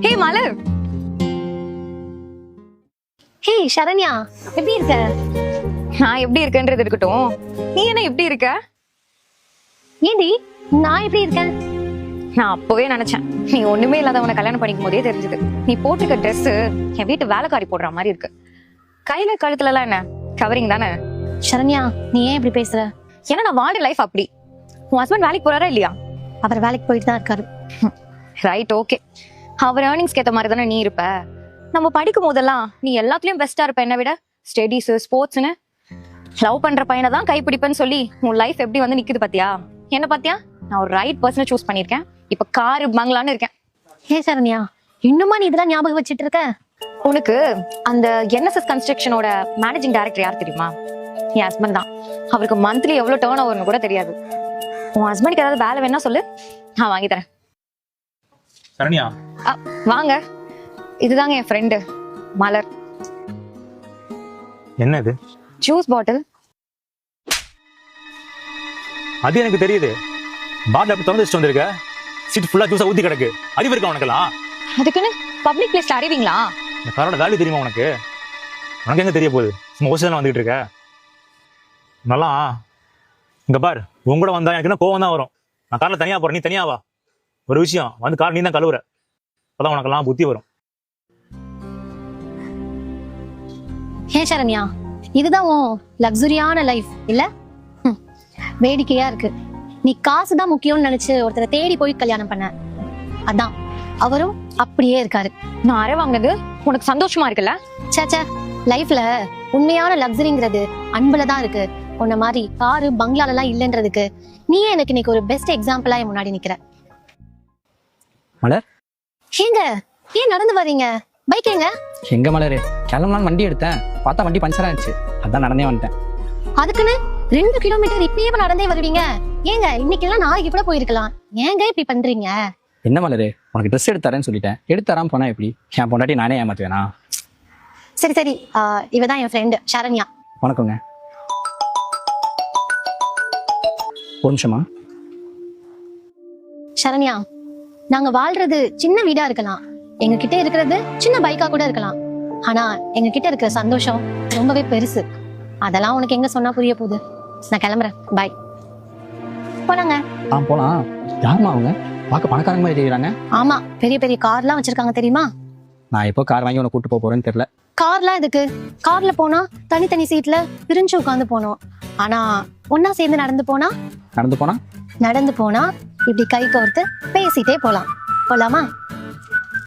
ஹே மலர். ஹே சரண்யா, எப்படி இருக்க? நான் எப்படி இருக்கேன்றது இருக்கட்டும், நீ என்ன எப்படி இருக்க? ஏண்டி நான் எப்படி இருக்கேன்? நான் அப்பவே நினைச்சேன், நீ ஒண்ணுமே இல்லாதவனை கல்யாணம் பண்ணிக்கும் போதே தெரிஞ்சது. நீ போட்டிருக்க ட்ரெஸ் என் வீட்டு வேலைக்காரி போடுற மாதிரி இருக்கு. கையில கழுத்துல எல்லாம் என்ன கவரிங் தானே? சரண்யா, நீ ஏன் இப்படி பேசுற? ஏன்னா நான் வாழ லைஃப் அப்படி. உன் ஹஸ்பண்ட் வேலைக்கு போறாரா இல்லையா? அவர் வேலைக்கு போயிட்டு தான் இருக்காரு. Right, okay. அவர் ஏர்னிங்ஸ்க்கு ஏற்ற மாதிரி தானே நீ இருப்ப. நம்ம படிக்கும் போதெல்லாம் நீ எல்லாத்துலயும் பெஸ்டா இருப்ப, என்ன விட ஸ்டடீஸ் ஸ்போர்ட்ஸ்னு. லவ் பண்ற பையனை தான் கைப்பிடிப்பேன்னு சொல்லி உன் லைஃப் எப்படி வந்து நிக்குது பாத்தியா? என்ன பாத்தியா? நான் ஒரு ரைட் பர்சனை சூஸ் பண்ணிருக்கேன். இப்ப காரு பங்களான்னு இருக்கேன். ஹே சரண்யா, இன்னுமா நீ இதெல்லாம் ஞாபகம் வச்சிட்டு இருக்க? உனக்கு அந்த NSS கன்ஸ்ட்ரக்ஷனோட மேனேஜிங் டைரக்டர் யார் தெரியுமா? என் ஹஸ்பண்ட் தான். அவருக்கு மந்த்லி எவ்வளவு டர்ன் ஓவர்னு கூட தெரியாது. உன் ஹஸ்பண்டுக்கு ஏதாவது வேலை வேணா சொல்லு, நான் வாங்கி தரேன். சரண்யா, வாங்க. இதுதாங்க என் ஃப்ரெண்டு மலர். என்ன இது? Juice bottle. அது எனக்கு தெரியுது. பாட்டில் அப்படி திறந்து வச்சுட்டு வந்திருக்க. சீட் ஃபுல்லா ஜூஸா ஊத்தி கிடக்கு. அறிவு இருக்கா உனக்கெல்லாம்? அதுக்குன்னு பப்ளிக் பிளேஸ்ல அறிவீங்களா? இந்த காரோட வேல்யூ தெரியுமா உனக்கு? உனக்கு எங்க தெரிய போகுது? சும்மா ஓசைதான் வந்துகிட்டு இருக்க. நல்லா இங்க பாரு, உன் கூட வந்தா எனக்கு என்ன கோவம் தான் வரும். நான் கார்ல தனியா போறேன், நீ தனியா வா. ஒரு விஷயம் வந்து கார் நீ தான் கழுவுற, அப்பதான் உனக்கெல்லாம் புத்தி வரும். ஹே சரண்யா, இதுதான் உன் லக்ஸுரியான லைஃப் இல்ல? வேடிக்கையா இருக்கு. நீ காசு தான் முக்கியம்னு நினைச்சு ஒருத்தரை தேடி போய் கல்யாணம் பண்ண. அதான் அவரும் அப்படியே இருக்காரு. நான் அறை வாங்கினது உனக்கு சந்தோஷமா இருக்குல்ல? சேச்சா, லைஃப்ல உண்மையான லக்ஸரிங்கிறது அன்புல தான் இருக்கு. உன்ன மாதிரி காரு பங்களால எல்லாம் இல்லைன்றதுக்கு நீயே எனக்கு இன்னைக்கு ஒரு பெஸ்ட் எக்ஸாம்பிளா என் முன்னாடி நிக்கிற. மலர், ஏங்க ஏன் நடந்து வர்றீங்க? பைக் எங்க? எங்க மலரு, கிளம்பலான்னு வண்டி எடுத்தேன், பார்த்தா வண்டி பஞ்சர் ஆயிடுச்சு, அதான் நடந்தே வந்துட்டேன். அதுக்குன்னு 2 கிலோமீட்டர் இப்பயே நடந்தே வருவீங்க? ஏங்க இன்னைக்கு எல்லாம் நாளைக்கு கூட போயிருக்கலாம், ஏங்க இப்படி பண்றீங்க? என்ன மலரு, உனக்கு ட்ரெஸ் எடுத்து தரேன்னு சொல்லிட்டேன், எடுத்து தராம போனா எப்படி? என் பொண்டாட்டி நானே ஏமாத்துவேனா? சரி சரி, இவதான் என் ஃப்ரெண்டு சரண்யா. வணக்கங்க. ஒரு நிமிஷமா. சரண்யா, நாங்க வாழ்றது சின்ன வீடா இருக்கலாம், எங்க கிட்ட இருக்கிறது சின்ன பைக்கா கூட இருக்கலாம். ஆனா எங்க கிட்ட இருக்கிற சந்தோஷம் ரொம்பவே பெருசு. அதெல்லாம் உனக்கு எங்க சொன்னா புரிய போகுது. நான் கிளம்புறேன், பாய். போனாங்க. போலாம். யாருமா அவங்க? பார்க்க பணக்காரங்க மாதிரி தெரியுறாங்க. ஆமா, பெரிய பெரிய கார்லாம் வச்சிருக்காங்க தெரியுமா? நான் எப்போ கார் வாங்கி உன்னை கூட்டு போறேன்னு தெரியல. கார்லாம் எதுக்கு? கார்ல போனா தனித்தனி சீட்ல பிரிஞ்சு உட்காந்து போனோம். ஆனா ஒன்னா சேர்ந்து நடந்து போனா நடந்து போனா இப்படி கை கோர்த்து பேசிட்டே போலாம். போலாமா?